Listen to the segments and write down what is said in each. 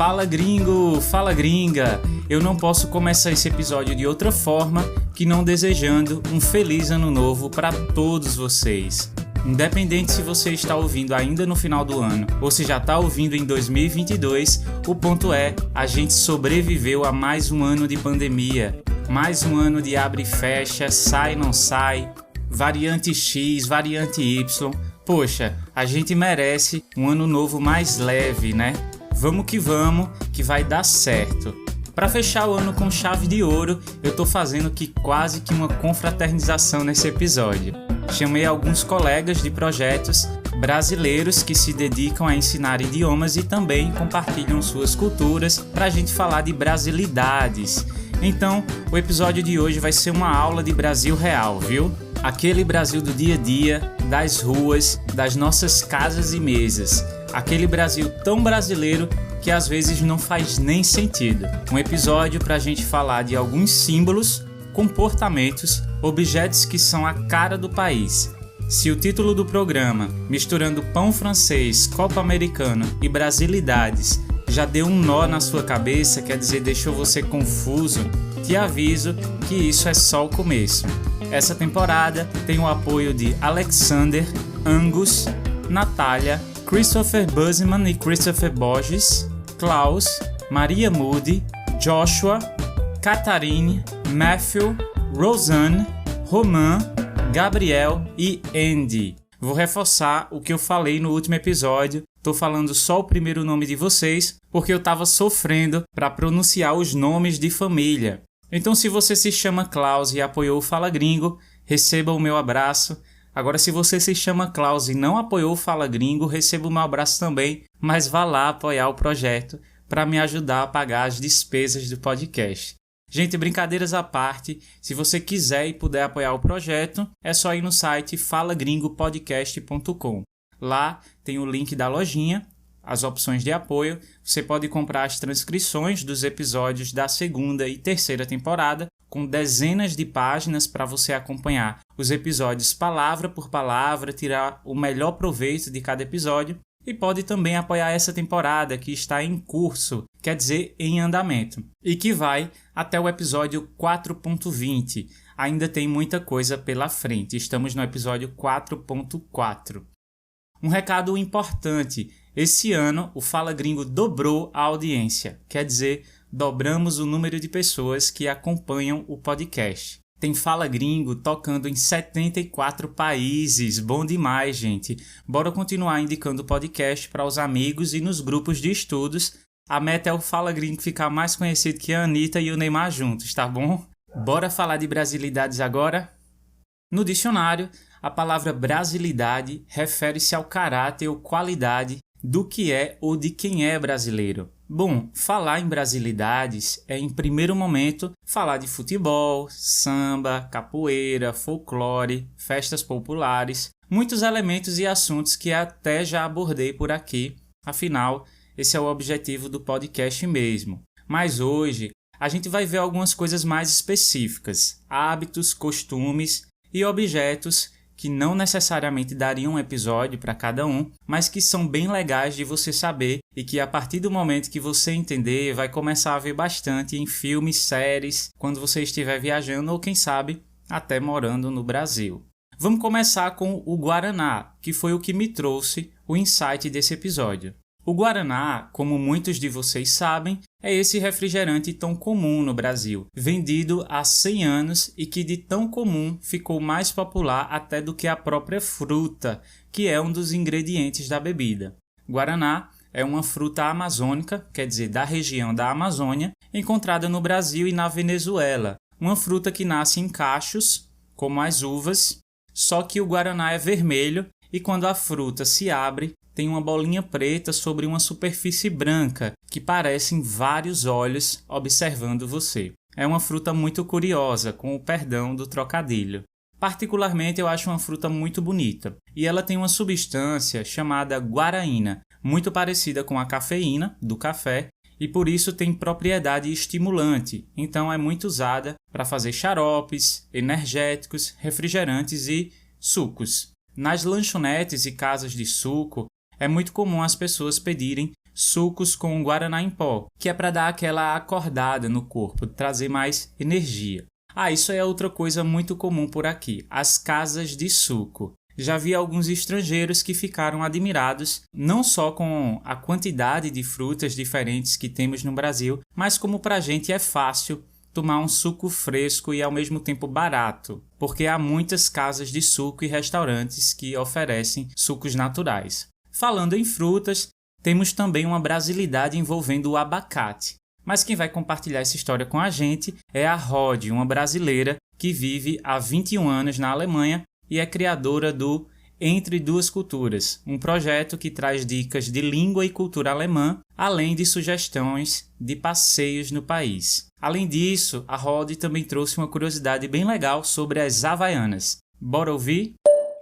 Fala gringo, fala gringa! Eu não posso começar esse episódio de outra forma que não desejando um feliz ano novo para todos vocês. Independente se você está ouvindo ainda no final do ano ou se já está ouvindo em 2022, o ponto é, a gente sobreviveu a mais um ano de pandemia, mais um ano de abre e fecha, sai não sai, variante X, variante Y. Poxa, a gente merece um ano novo mais leve, né? Vamos, que vai dar certo. Para fechar o ano com chave de ouro, eu tô fazendo quase que uma confraternização nesse episódio. Chamei alguns colegas de projetos brasileiros que se dedicam a ensinar idiomas e também compartilham suas culturas para a gente falar de brasilidades. Então, o episódio de hoje vai ser uma aula de Brasil real, viu? Aquele Brasil do dia a dia, das ruas, das nossas casas e mesas. Aquele Brasil tão brasileiro que às vezes não faz nem sentido. Um episódio para a gente falar de alguns símbolos, comportamentos, objetos que são a cara do país. Se o título do programa, misturando pão francês, copo americano e brasilidades, já deu um nó na sua cabeça, quer dizer, deixou você confuso, te aviso que isso é só o começo. Essa temporada tem o apoio de Alexander, Angus, Natália, Christopher Buseman e Christopher Borges, Klaus, Maria Moody, Joshua, Catarine, Matthew, Rosanne, Roman, Gabriel e Andy. Vou reforçar o que eu falei no último episódio. Tô falando só o primeiro nome de vocês porque eu tava sofrendo para pronunciar os nomes de família. Então, se você se chama Klaus e apoiou o Fala Gringo, receba o meu abraço. Agora, se você se chama Klaus e não apoiou o Fala Gringo, receba o meu abraço também, mas vá lá apoiar o projeto para me ajudar a pagar as despesas do podcast. Gente, brincadeiras à parte, se você quiser e puder apoiar o projeto, é só ir no site falagringopodcast.com. Lá tem o link da lojinha, as opções de apoio, você pode comprar as transcrições dos episódios da segunda e terceira temporada, com dezenas de páginas para você acompanhar os episódios palavra por palavra, tirar o melhor proveito de cada episódio, e pode também apoiar essa temporada que está em curso, quer dizer, em andamento, e que vai até o episódio 4.20. Ainda tem muita coisa pela frente, estamos no episódio 4.4. Um recado importante, esse ano o Fala Gringo dobrou a audiência, quer dizer, dobramos o número de pessoas que acompanham o podcast. Tem Fala Gringo tocando em 74 países, bom demais, gente. Bora continuar indicando o podcast para os amigos e nos grupos de estudos. A meta é o Fala Gringo ficar mais conhecido que a Anitta e o Neymar juntos, tá bom? Bora falar de brasilidades agora? No dicionário, a palavra brasilidade refere-se ao caráter ou qualidade do que é ou de quem é brasileiro. Bom, falar em brasilidades é, em primeiro momento, falar de futebol, samba, capoeira, folclore, festas populares, muitos elementos e assuntos que até já abordei por aqui, afinal, esse é o objetivo do podcast mesmo. Mas hoje, a gente vai ver algumas coisas mais específicas, hábitos, costumes e objetos que não necessariamente dariam um episódio para cada um, mas que são bem legais de você saber e que a partir do momento que você entender, vai começar a ver bastante em filmes, séries, quando você estiver viajando ou quem sabe até morando no Brasil. Vamos começar com o Guaraná, que foi o que me trouxe o insight desse episódio. O Guaraná, como muitos de vocês sabem, é esse refrigerante tão comum no Brasil, vendido há 100 anos e que de tão comum ficou mais popular até do que a própria fruta, que é um dos ingredientes da bebida. Guaraná é uma fruta amazônica, quer dizer, da região da Amazônia, encontrada no Brasil e na Venezuela. Uma fruta que nasce em cachos, como as uvas, só que o Guaraná é vermelho e quando a fruta se abre, tem uma bolinha preta sobre uma superfície branca, que parecem vários olhos observando você. É uma fruta muito curiosa, com o perdão do trocadilho. Particularmente eu acho uma fruta muito bonita, e ela tem uma substância chamada guaraína, muito parecida com a cafeína do café, e por isso tem propriedade estimulante, então é muito usada para fazer xaropes, energéticos, refrigerantes e sucos. Nas lanchonetes e casas de suco, é muito comum as pessoas pedirem sucos com guaraná em pó, que é para dar aquela acordada no corpo, trazer mais energia. Isso é outra coisa muito comum por aqui, as casas de suco. Já vi alguns estrangeiros que ficaram admirados não só com a quantidade de frutas diferentes que temos no Brasil, mas como para a gente é fácil tomar um suco fresco e ao mesmo tempo barato, porque há muitas casas de suco e restaurantes que oferecem sucos naturais. Falando em frutas, temos também uma brasilidade envolvendo o abacate. Mas quem vai compartilhar essa história com a gente é a Rod, uma brasileira que vive há 21 anos na Alemanha e é criadora do Entre Duas Culturas, um projeto que traz dicas de língua e cultura alemã, além de sugestões de passeios no país. Além disso, a Rod também trouxe uma curiosidade bem legal sobre as Havaianas. Bora ouvir?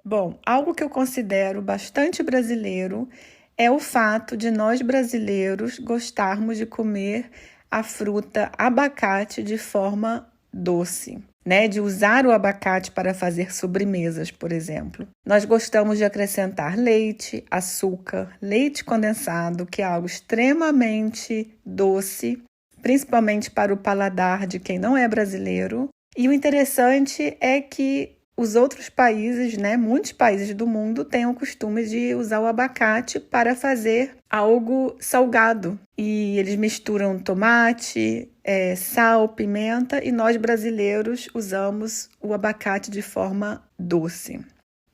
Bom, algo que eu considero bastante brasileiro é o fato de nós brasileiros gostarmos de comer a fruta abacate de forma doce, né? De usar o abacate para fazer sobremesas, por exemplo. Nós gostamos de acrescentar leite, açúcar, leite condensado, que é algo extremamente doce, principalmente para o paladar de quem não é brasileiro. E o interessante é que os outros países, né, muitos países do mundo têm o costume de usar o abacate para fazer algo salgado. E eles misturam tomate, sal, pimenta, e nós brasileiros usamos o abacate de forma doce.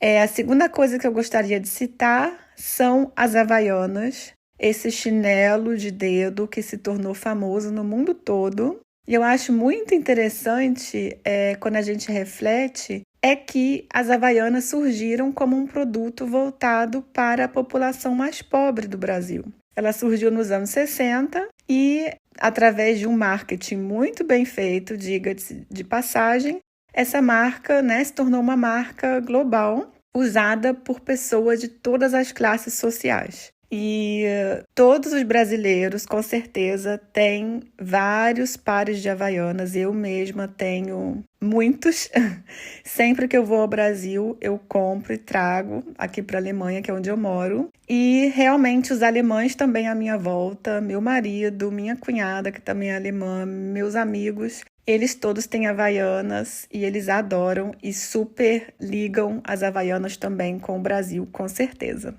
A segunda coisa que eu gostaria de citar são as Havaianas, esse chinelo de dedo que se tornou famoso no mundo todo. E eu acho muito interessante, quando a gente reflete, é que as Havaianas surgiram como um produto voltado para a população mais pobre do Brasil. Ela surgiu nos anos 60 e, através de um marketing muito bem feito, diga-se de passagem, essa marca, né, se tornou uma marca global, usada por pessoas de todas as classes sociais. E todos os brasileiros, com certeza, têm vários pares de Havaianas. Eu mesma tenho muitos. Sempre que eu vou ao Brasil, eu compro e trago aqui para a Alemanha, que é onde eu moro. E realmente os alemães também à minha volta, meu marido, minha cunhada, que também é alemã, meus amigos, eles todos têm Havaianas e eles adoram e super ligam as Havaianas também com o Brasil, com certeza.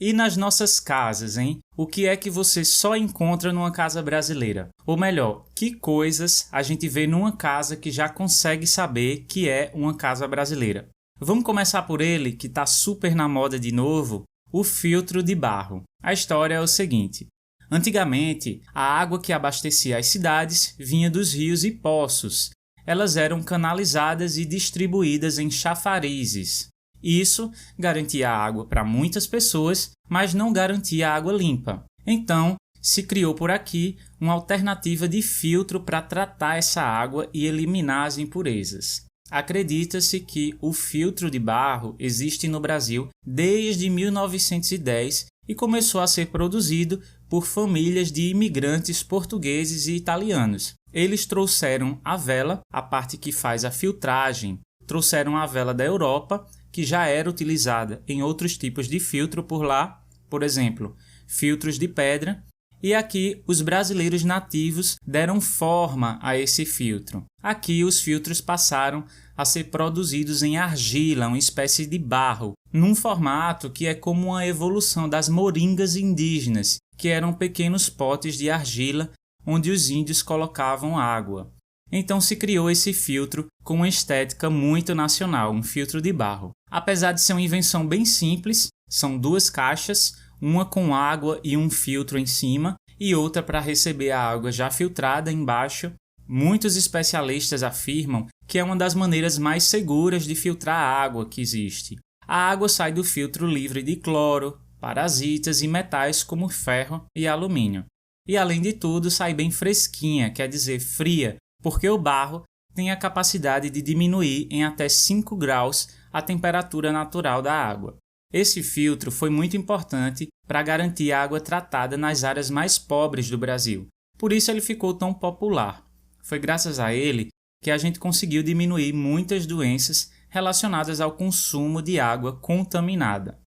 E nas nossas casas, hein? O que é que você só encontra numa casa brasileira? Ou melhor, que coisas a gente vê numa casa que já consegue saber que é uma casa brasileira? Vamos começar por ele, que está super na moda de novo, o filtro de barro. A história é o seguinte: antigamente, a água que abastecia as cidades vinha dos rios e poços. Elas eram canalizadas e distribuídas em chafarizes. Isso garantia água para muitas pessoas, mas não garantia água limpa. Então, se criou por aqui uma alternativa de filtro para tratar essa água e eliminar as impurezas. Acredita-se que o filtro de barro existe no Brasil desde 1910 e começou a ser produzido por famílias de imigrantes portugueses e italianos. Eles trouxeram a vela, a parte que faz a filtragem, trouxeram a vela da Europa, que já era utilizada em outros tipos de filtro por lá, por exemplo, filtros de pedra, e aqui os brasileiros nativos deram forma a esse filtro. Aqui os filtros passaram a ser produzidos em argila, uma espécie de barro, num formato que é como uma evolução das moringas indígenas, que eram pequenos potes de argila onde os índios colocavam água. Então se criou esse filtro com uma estética muito nacional, um filtro de barro. Apesar de ser uma invenção bem simples, são duas caixas, uma com água e um filtro em cima e outra para receber a água já filtrada embaixo. Muitos especialistas afirmam que é uma das maneiras mais seguras de filtrar a água que existe. A água sai do filtro livre de cloro, parasitas e metais como ferro e alumínio. E além de tudo sai bem fresquinha, quer dizer fria, porque o barro tem a capacidade de diminuir em até 5 graus a temperatura natural da água. Esse filtro foi muito importante para garantir a água tratada nas áreas mais pobres do Brasil. Por isso ele ficou tão popular. Foi graças a ele que a gente conseguiu diminuir muitas doenças relacionadas ao consumo de água contaminada.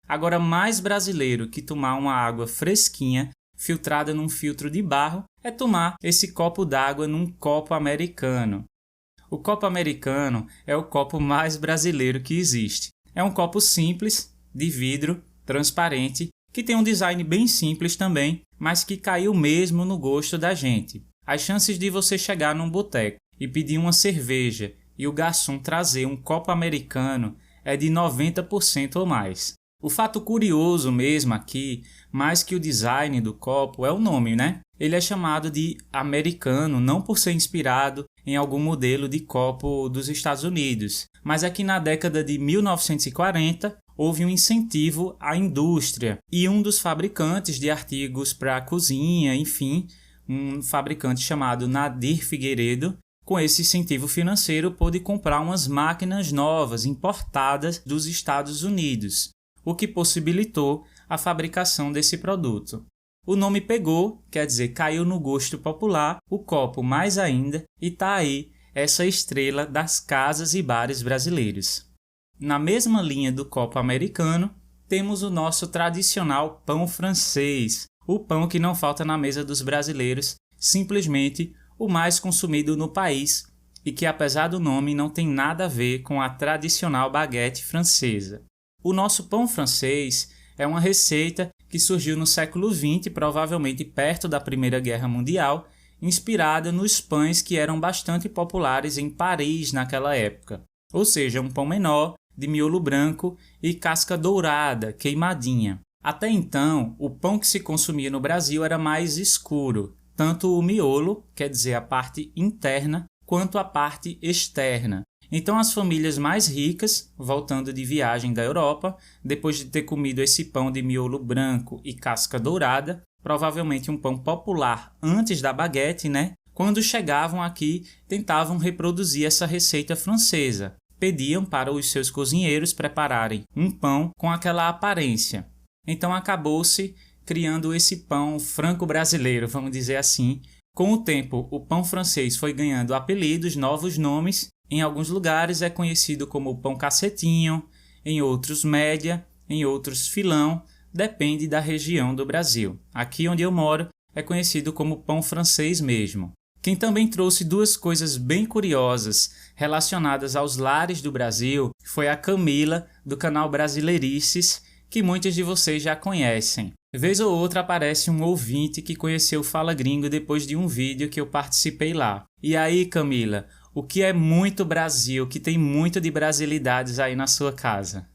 Agora, mais brasileiro que tomar uma água fresquinha, filtrada num filtro de barro, é tomar esse copo d'água num copo americano. O copo americano é o copo mais brasileiro que existe. É um copo simples, de vidro, transparente, que tem um design bem simples também, mas que caiu mesmo no gosto da gente. As chances de você chegar num boteco e pedir uma cerveja e o garçom trazer um copo americano é de 90% ou mais. O fato curioso mesmo aqui, mais que o design do copo, é o nome, né? Ele é chamado de americano não por ser inspirado em algum modelo de copo dos Estados Unidos, mas é que na década de 1940 houve um incentivo à indústria e um dos fabricantes de artigos para a cozinha, enfim, um fabricante chamado Nadir Figueiredo, com esse incentivo financeiro pôde comprar umas máquinas novas importadas dos Estados Unidos, o que possibilitou a fabricação desse produto. O nome pegou, quer dizer, caiu no gosto popular, o copo mais ainda, e tá aí essa estrela das casas e bares brasileiros. Na mesma linha do copo americano, temos o nosso tradicional pão francês, o pão que não falta na mesa dos brasileiros, simplesmente o mais consumido no país e que, apesar do nome, não tem nada a ver com a tradicional baguete francesa. O nosso pão francês é uma receita que surgiu no século XX, provavelmente perto da Primeira Guerra Mundial, inspirada nos pães que eram bastante populares em Paris naquela época. Ou seja, um pão menor, de miolo branco e casca dourada, queimadinha. Até então, o pão que se consumia no Brasil era mais escuro, tanto o miolo, quer dizer, a parte interna, quanto a parte externa. Então as famílias mais ricas, voltando de viagem da Europa, depois de ter comido esse pão de miolo branco e casca dourada, provavelmente um pão popular antes da baguete, né? Quando chegavam aqui, tentavam reproduzir essa receita francesa. Pediam para os seus cozinheiros prepararem um pão com aquela aparência. Então acabou-se criando esse pão franco-brasileiro, vamos dizer assim. Com o tempo, o pão francês foi ganhando apelidos, novos nomes. Em alguns lugares é conhecido como pão cacetinho, em outros média, em outros filão, depende da região do Brasil. Aqui onde eu moro é conhecido como pão francês mesmo. Quem também trouxe duas coisas bem curiosas relacionadas aos lares do Brasil foi a Camila, do canal Brasileirices, que muitos de vocês já conhecem. Vez ou outra aparece um ouvinte que conheceu o Fala Gringo depois de um vídeo que eu participei lá. E aí, Camila, o que é muito Brasil, que tem muito de brasilidades aí na sua casa?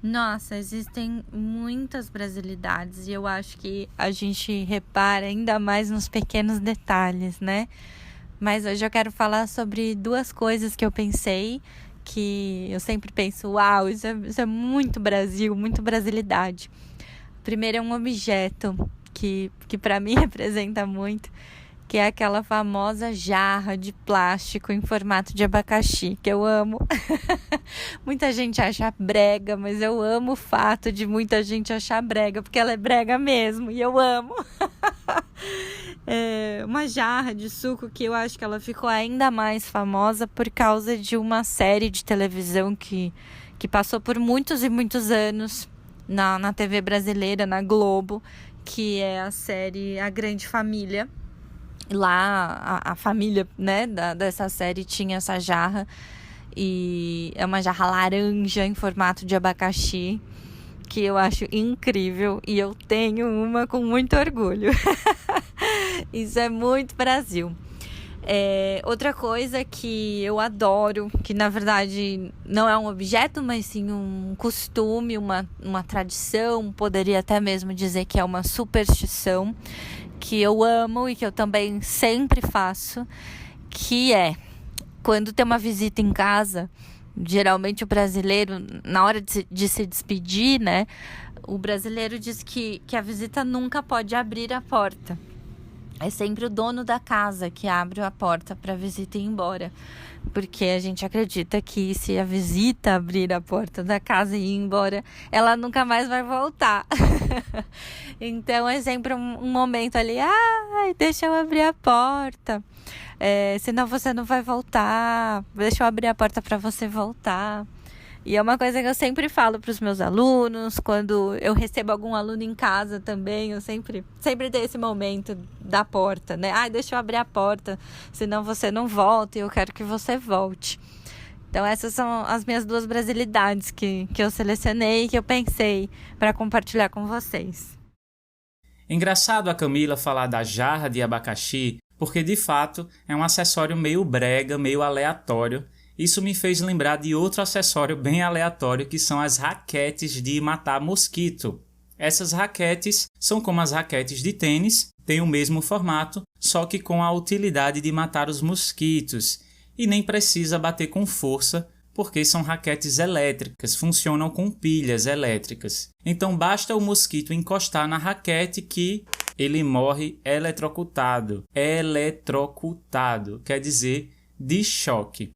Nossa, existem muitas brasilidades e eu acho que a gente repara ainda mais nos pequenos detalhes, né? Mas hoje eu quero falar sobre duas coisas que eu pensei, que eu sempre penso, uau, isso é muito Brasil, muito brasilidade. Primeiro é um objeto que para mim representa muito, que é aquela famosa jarra de plástico em formato de abacaxi, que eu amo. Muita gente acha brega, mas eu amo o fato de muita gente achar brega, porque ela é brega mesmo, e eu amo. É uma jarra de suco que eu acho que ela ficou ainda mais famosa por causa de uma série de televisão que passou por muitos e muitos anos na TV brasileira, na Globo, que é a série A Grande Família. Lá a família, né, dessa série tinha essa jarra, e é uma jarra laranja em formato de abacaxi, que eu acho incrível, e eu tenho uma com muito orgulho. Isso é muito Brasil. Outra coisa que eu adoro, que na verdade não é um objeto, mas sim um costume, uma tradição, poderia até mesmo dizer que é uma superstição, que eu amo e que eu também sempre faço, que é quando tem uma visita em casa, geralmente o brasileiro, na hora de se despedir, né, o brasileiro diz que a visita nunca pode abrir a porta. É sempre o dono da casa que abre a porta para a visita ir embora. Porque a gente acredita que se a visita abrir a porta da casa e ir embora, ela nunca mais vai voltar. Então é sempre um momento ali, deixa eu abrir a porta. Senão você não vai voltar, deixa eu abrir a porta para você voltar. E é uma coisa que eu sempre falo para os meus alunos, quando eu recebo algum aluno em casa também, eu sempre tenho esse momento da porta, né? Deixa eu abrir a porta, senão você não volta e eu quero que você volte. Então essas são as minhas 2 brasilidades que eu selecionei e que eu pensei para compartilhar com vocês. Engraçado a Camila falar da jarra de abacaxi, porque de fato é um acessório meio brega, meio aleatório. Isso me fez lembrar de outro acessório bem aleatório, que são as raquetes de matar mosquito. Essas raquetes são como as raquetes de tênis, têm o mesmo formato, só que com a utilidade de matar os mosquitos. E nem precisa bater com força, porque são raquetes elétricas, funcionam com pilhas elétricas. Então basta o mosquito encostar na raquete que ele morre eletrocutado. Eletrocutado, quer dizer de choque.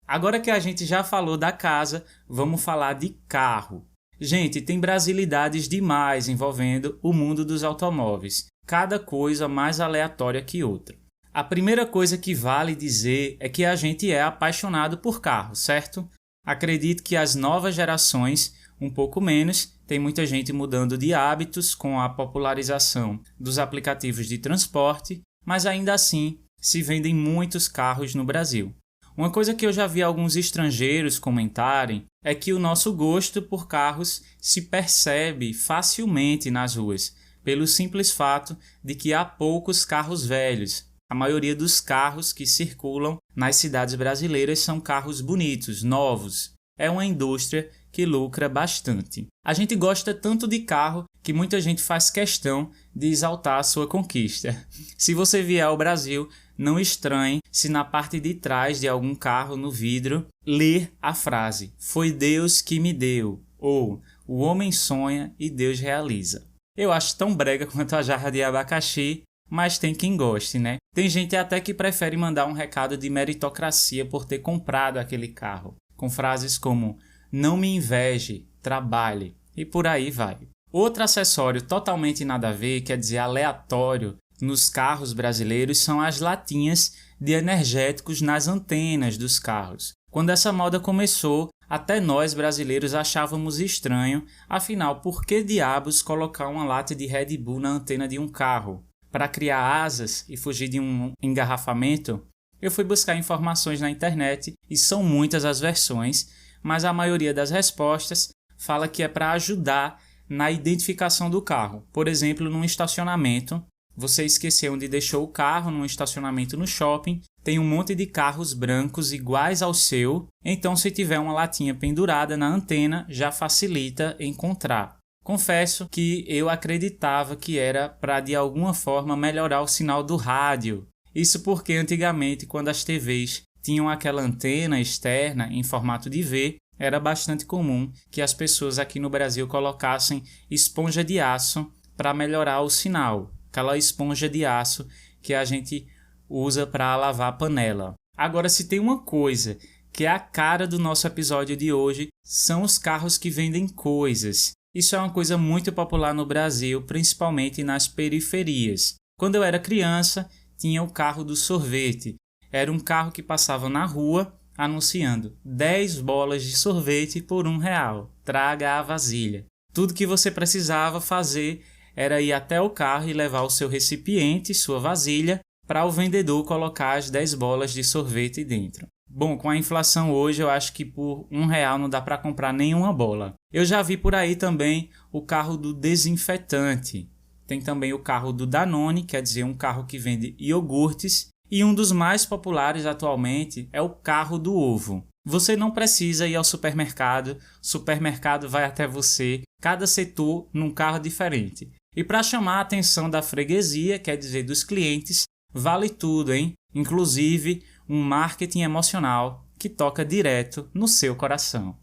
Agora que a gente já falou da casa, vamos falar de carro. Gente, tem brasilidades demais envolvendo o mundo dos automóveis. Cada coisa mais aleatória que outra. A primeira coisa que vale dizer é que a gente é apaixonado por carro, certo? Acredito que as novas gerações, um pouco menos, tem muita gente mudando de hábitos com a popularização dos aplicativos de transporte, mas ainda assim se vendem muitos carros no Brasil. Uma coisa que eu já vi alguns estrangeiros comentarem é que o nosso gosto por carros se percebe facilmente nas ruas, pelo simples fato de que há poucos carros velhos. A maioria dos carros que circulam nas cidades brasileiras são carros bonitos, novos. É uma indústria que lucra bastante. A gente gosta tanto de carro que muita gente faz questão de exaltar a sua conquista. Se você vier ao Brasil, não estranhe se na parte de trás de algum carro no vidro ler a frase "Foi Deus que me deu" ou "O homem sonha e Deus realiza". Eu acho tão brega quanto a jarra de abacaxi, mas tem quem goste, né? Tem gente até que prefere mandar um recado de meritocracia por ter comprado aquele carro, com frases como "Não me inveje, trabalhe" e por aí vai. Outro acessório totalmente nada a ver, quer dizer aleatório, nos carros brasileiros são as latinhas de energéticos nas antenas dos carros. Quando essa moda começou, até nós brasileiros achávamos estranho, afinal, por que diabos colocar uma lata de Red Bull na antena de um carro? Para criar asas e fugir de um engarrafamento? Eu fui buscar informações na internet e são muitas as versões, mas a maioria das respostas fala que é para ajudar na identificação do carro. Por exemplo, num estacionamento, você esqueceu onde deixou o carro num estacionamento no shopping, tem um monte de carros brancos iguais ao seu, então se tiver uma latinha pendurada na antena, já facilita encontrar. Confesso que eu acreditava que era para de alguma forma melhorar o sinal do rádio. Isso porque antigamente, quando as TVs tinham aquela antena externa em formato de V, era bastante comum que as pessoas aqui no Brasil colocassem esponja de aço para melhorar o sinal. Aquela esponja de aço que a gente usa para lavar a panela. Agora, se tem uma coisa que é a cara do nosso episódio de hoje, são os carros que vendem coisas. Isso é uma coisa muito popular no Brasil, principalmente nas periferias. Quando eu era criança, tinha o carro do sorvete. Era um carro que passava na rua anunciando 10 bolas de sorvete por R$1. Traga a vasilha. Tudo que você precisava fazer era ir até o carro e levar o seu recipiente, sua vasilha, para o vendedor colocar as 10 bolas de sorvete dentro. Bom, com a inflação hoje, eu acho que por R$1 não dá para comprar nenhuma bola. Eu já vi por aí também o carro do desinfetante. Tem também o carro do Danone, quer dizer, um carro que vende iogurtes. E um dos mais populares atualmente é o carro do ovo. Você não precisa ir ao supermercado, o supermercado vai até você, cada setor num carro diferente. E para chamar a atenção da freguesia, quer dizer dos clientes, vale tudo, hein? Inclusive um marketing emocional que toca direto no seu coração.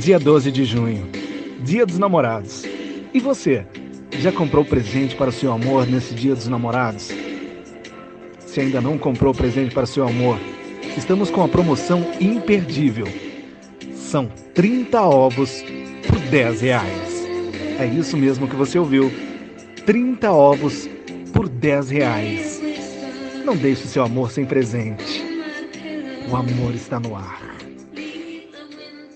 Dia 12 de junho, Dia dos Namorados. E você, já comprou presente para o seu amor nesse Dia dos Namorados? Se ainda não comprou presente para o seu amor, estamos com a promoção imperdível. São 30 ovos por R$10. É isso mesmo que você ouviu. 30 ovos por R$10. Não deixe o seu amor sem presente. O amor está no ar.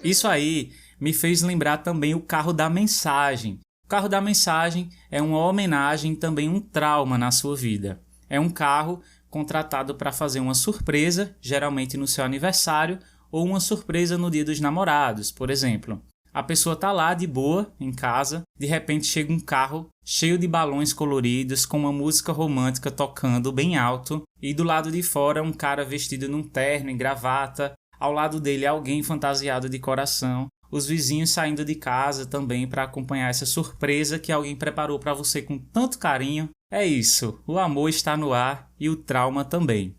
Isso aí me fez lembrar também o carro da mensagem. O carro da mensagem é uma homenagem, também um trauma na sua vida. É um carro contratado para fazer uma surpresa, geralmente no seu aniversário, ou uma surpresa no Dia dos Namorados, por exemplo. A pessoa tá lá de boa, em casa, de repente chega um carro cheio de balões coloridos, com uma música romântica tocando bem alto, e do lado de fora um cara vestido num terno e gravata, ao lado dele alguém fantasiado de coração, os vizinhos saindo de casa também para acompanhar essa surpresa que alguém preparou para você com tanto carinho. É isso, o amor está no ar e o trauma também.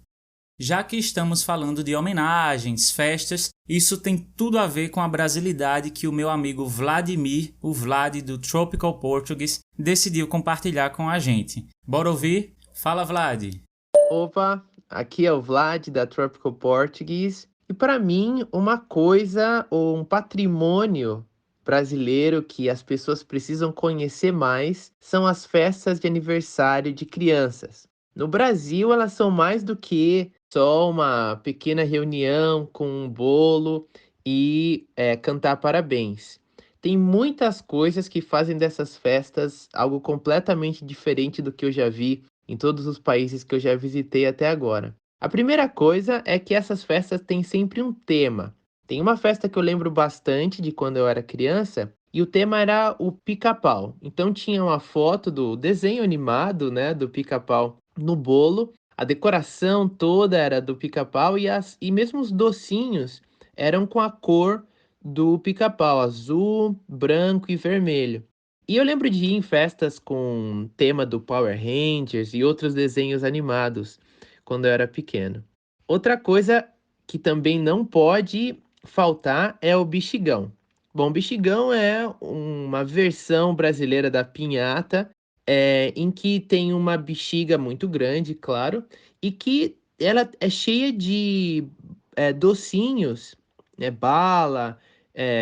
Já que estamos falando de homenagens, festas, isso tem tudo a ver com a brasilidade que o meu amigo Vladimir, o Vlad do Tropical Portuguese, decidiu compartilhar com a gente. Bora ouvir? Fala, Vlad! Opa, aqui é o Vlad da Tropical Portuguese. E para mim, uma coisa ou um patrimônio brasileiro que as pessoas precisam conhecer mais são as festas de aniversário de crianças. No Brasil, elas são mais do que só uma pequena reunião com um bolo e cantar parabéns. Tem muitas coisas que fazem dessas festas algo completamente diferente do que eu já vi em todos os países que eu já visitei até agora. A primeira coisa é que essas festas têm sempre um tema. Tem uma festa que eu lembro bastante de quando eu era criança, e o tema era o Pica-Pau. Então tinha uma foto do desenho animado, né, do Pica-Pau no bolo. A decoração toda era do Pica-Pau e mesmo os docinhos eram com a cor do Pica-Pau, azul, branco e vermelho. E eu lembro de ir em festas com tema do Power Rangers e outros desenhos animados quando eu era pequeno. Outra coisa que também não pode faltar é o bexigão. Bom, o bexigão é uma versão brasileira da pinhata, em que tem uma bexiga muito grande, claro, e que ela é cheia de docinhos, bala,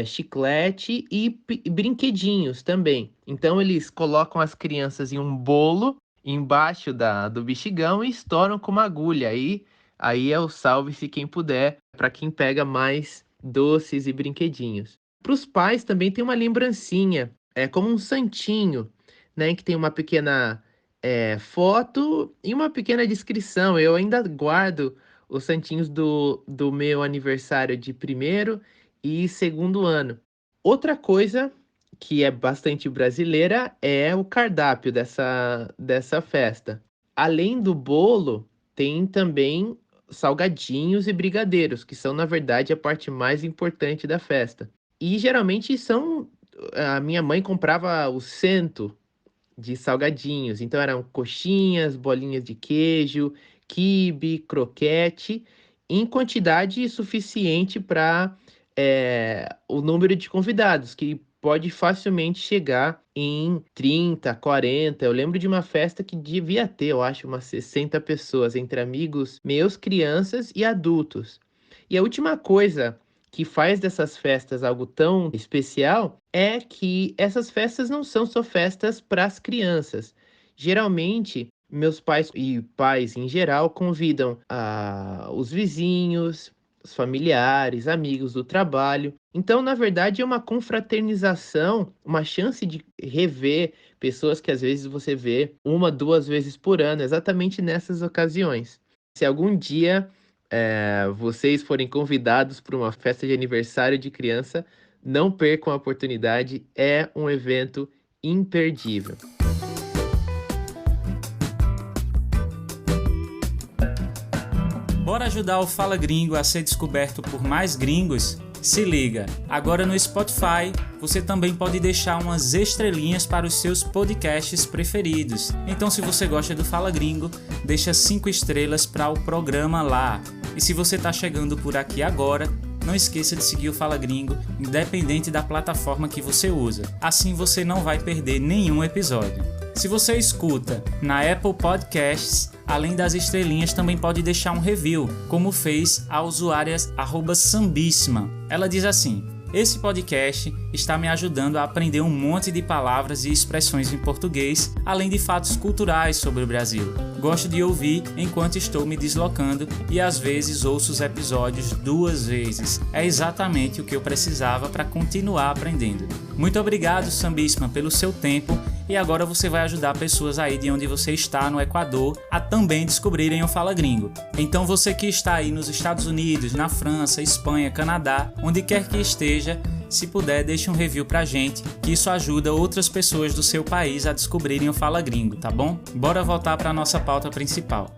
chiclete e brinquedinhos também. Então eles colocam as crianças em um bolo embaixo do bexigão e estouram com uma agulha. Aí é o salve-se quem puder, para quem pega mais doces e brinquedinhos. Para os pais também tem uma lembrancinha, como um santinho, né, que tem uma pequena foto e uma pequena descrição. Eu ainda guardo os santinhos do meu aniversário de 1º e 2º ano. Outra coisa que é bastante brasileira é o cardápio dessa festa. Além do bolo, tem também salgadinhos e brigadeiros, que são, na verdade, a parte mais importante da festa. E geralmente a minha mãe comprava o cento de salgadinhos. Então eram coxinhas, bolinhas de queijo, quibe, croquete, em quantidade suficiente para o número de convidados, que pode facilmente chegar em 30, 40. Eu lembro de uma festa que devia ter, eu acho, umas 60 pessoas, entre amigos meus, crianças e adultos. E a última coisa que faz dessas festas algo tão especial é que essas festas não são só festas para as crianças. Geralmente, meus pais e pais em geral convidam os vizinhos, os familiares, amigos do trabalho. Então, na verdade, é uma confraternização, uma chance de rever pessoas que às vezes você vê 1, 2 vezes por ano, exatamente nessas ocasiões. Se algum dia vocês forem convidados para uma festa de aniversário de criança, não percam a oportunidade, é um evento imperdível. Bora ajudar o Fala Gringo a ser descoberto por mais gringos? Se liga, agora no Spotify você também pode deixar umas estrelinhas para os seus podcasts preferidos. Então, se você gosta do Fala Gringo, deixa 5 estrelas para o programa lá. E se você está chegando por aqui agora, não esqueça de seguir o Fala Gringo, independente da plataforma que você usa. Assim você não vai perder nenhum episódio. Se você escuta na Apple Podcasts, além das estrelinhas, também pode deixar um review, como fez a usuária @sambissima. Ela diz assim: Esse podcast está me ajudando a aprender um monte de palavras e expressões em português, além de fatos culturais sobre o Brasil. Gosto de ouvir enquanto estou me deslocando e às vezes ouço os episódios 2 vezes. É exatamente o que eu precisava para continuar aprendendo. Muito obrigado, Sambisma, pelo seu tempo, e agora você vai ajudar pessoas aí de onde você está no Equador a também descobrirem o Fala Gringo. Então você que está aí nos Estados Unidos, na França, Espanha, Canadá, onde quer que esteja, se puder, deixe um review pra gente, que isso ajuda outras pessoas do seu país a descobrirem o Fala Gringo, tá bom? Bora voltar para a nossa pauta principal.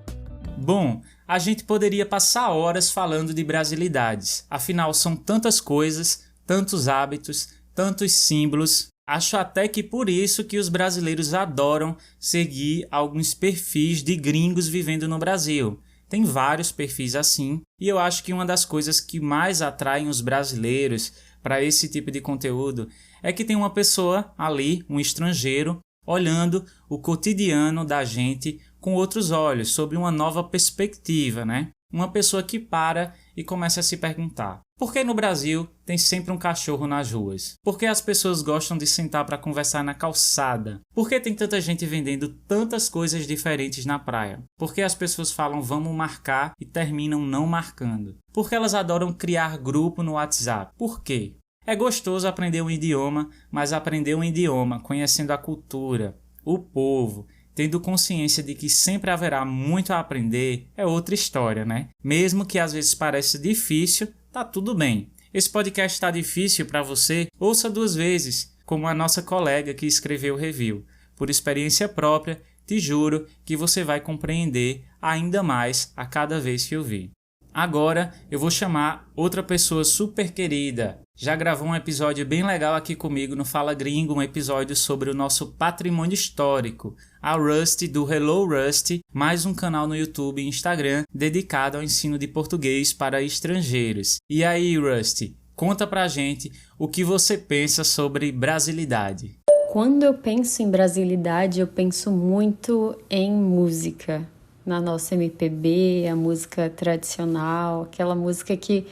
Bom, a gente poderia passar horas falando de brasilidades, afinal são tantas coisas, tantos hábitos, tantos símbolos. Acho até que por isso que os brasileiros adoram seguir alguns perfis de gringos vivendo no Brasil. Tem vários perfis assim, e eu acho que uma das coisas que mais atraem os brasileiros para esse tipo de conteúdo é que tem uma pessoa ali, um estrangeiro, olhando o cotidiano da gente com outros olhos, sob uma nova perspectiva, né? Uma pessoa que para e começa a se perguntar: por que no Brasil tem sempre um cachorro nas ruas? Por que as pessoas gostam de sentar para conversar na calçada? Por que tem tanta gente vendendo tantas coisas diferentes na praia? Por que as pessoas falam vamos marcar e terminam não marcando? Por que elas adoram criar grupo no WhatsApp? Por quê? É gostoso aprender um idioma, mas aprender um idioma conhecendo a cultura, o povo, tendo consciência de que sempre haverá muito a aprender, é outra história, né? Mesmo que às vezes pareça difícil, tá tudo bem. Esse podcast está difícil para você? Ouça 2 vezes, como a nossa colega que escreveu o review. Por experiência própria, te juro que você vai compreender ainda mais a cada vez que ouvir. Agora eu vou chamar outra pessoa super querida. Já gravou um episódio bem legal aqui comigo no Fala Gringo, um episódio sobre o nosso patrimônio histórico. A Rusty do Hello Rusty, mais um canal no YouTube e Instagram dedicado ao ensino de português para estrangeiros. E aí, Rusty, conta pra gente o que você pensa sobre brasilidade. Quando eu penso em brasilidade, eu penso muito em música. Na nossa MPB, a música tradicional, aquela música que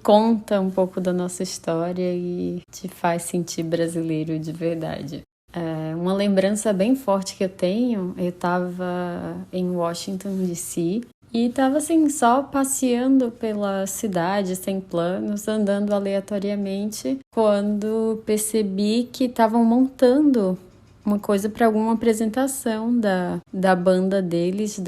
conta um pouco da nossa história e te faz sentir brasileiro de verdade. Uma lembrança bem forte que eu tenho, eu estava em Washington, D.C., e estava assim, só passeando pela cidade, sem planos, andando aleatoriamente, quando percebi que estavam montando uma coisa para alguma apresentação da banda deles,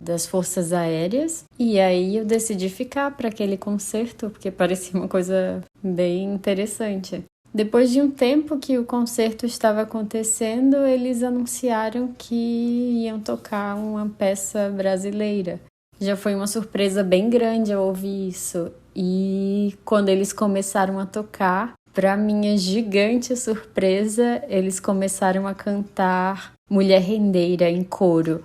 das Forças Aéreas. E aí eu decidi ficar para aquele concerto, porque parecia uma coisa bem interessante. Depois de um tempo que o concerto estava acontecendo, eles anunciaram que iam tocar uma peça brasileira. Já foi uma surpresa bem grande eu ouvir isso. E quando eles começaram a tocar, para minha gigante surpresa, eles começaram a cantar Mulher Rendeira em coro.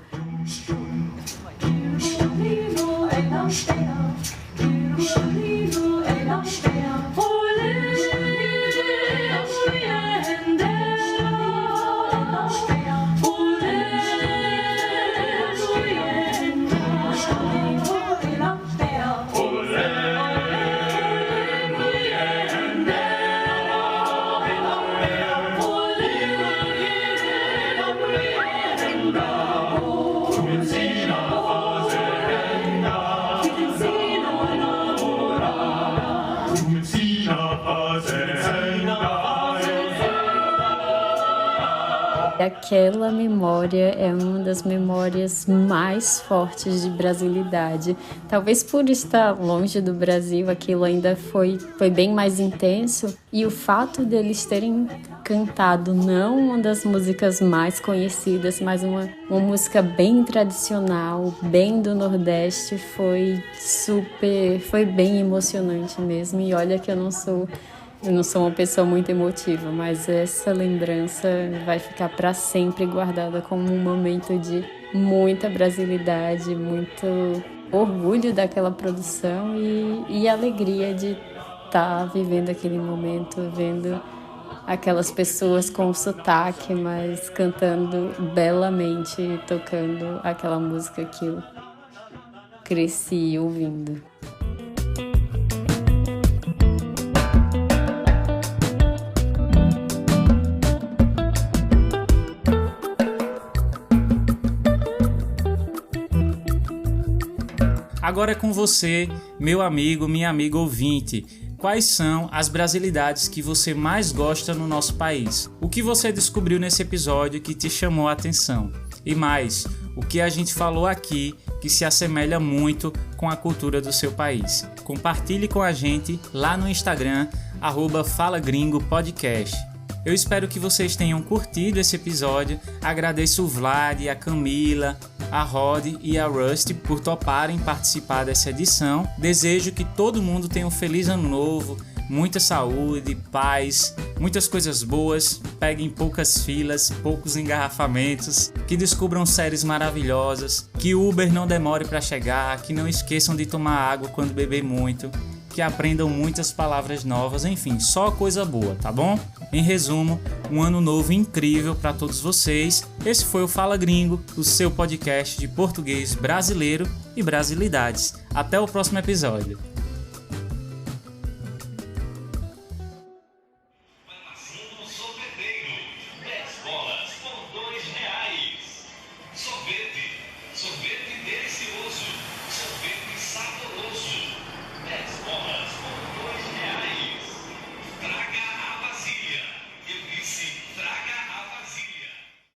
Aquela memória é uma das memórias mais fortes de brasilidade. Talvez por estar longe do Brasil, aquilo ainda foi bem mais intenso. E o fato deles terem cantado não uma das músicas mais conhecidas, mas uma música bem tradicional, bem do Nordeste, foi bem emocionante mesmo. E olha que eu não sou uma pessoa muito emotiva, mas essa lembrança vai ficar para sempre guardada como um momento de muita brasilidade, muito orgulho daquela produção e alegria de estar vivendo aquele momento, vendo aquelas pessoas com sotaque, mas cantando belamente, tocando aquela música que eu cresci ouvindo. Agora é com você, meu amigo, minha amiga ouvinte. Quais são as brasilidades que você mais gosta no nosso país? O que você descobriu nesse episódio que te chamou a atenção? E mais, o que a gente falou aqui que se assemelha muito com a cultura do seu país? Compartilhe com a gente lá no Instagram, @FalaGringoPodcast. Eu espero que vocês tenham curtido esse episódio. Agradeço o Vlad, a Camila, a Rod e a Rusty por toparem participar dessa edição. Desejo que todo mundo tenha um feliz ano novo, muita saúde, paz, muitas coisas boas, peguem poucas filas, poucos engarrafamentos, que descubram séries maravilhosas, que o Uber não demore para chegar, que não esqueçam de tomar água quando beber muito, que aprendam muitas palavras novas, enfim, só coisa boa, tá bom? Em resumo, um ano novo incrível para todos vocês. Esse foi o Fala Gringo, o seu podcast de português brasileiro e brasilidades. Até o próximo episódio.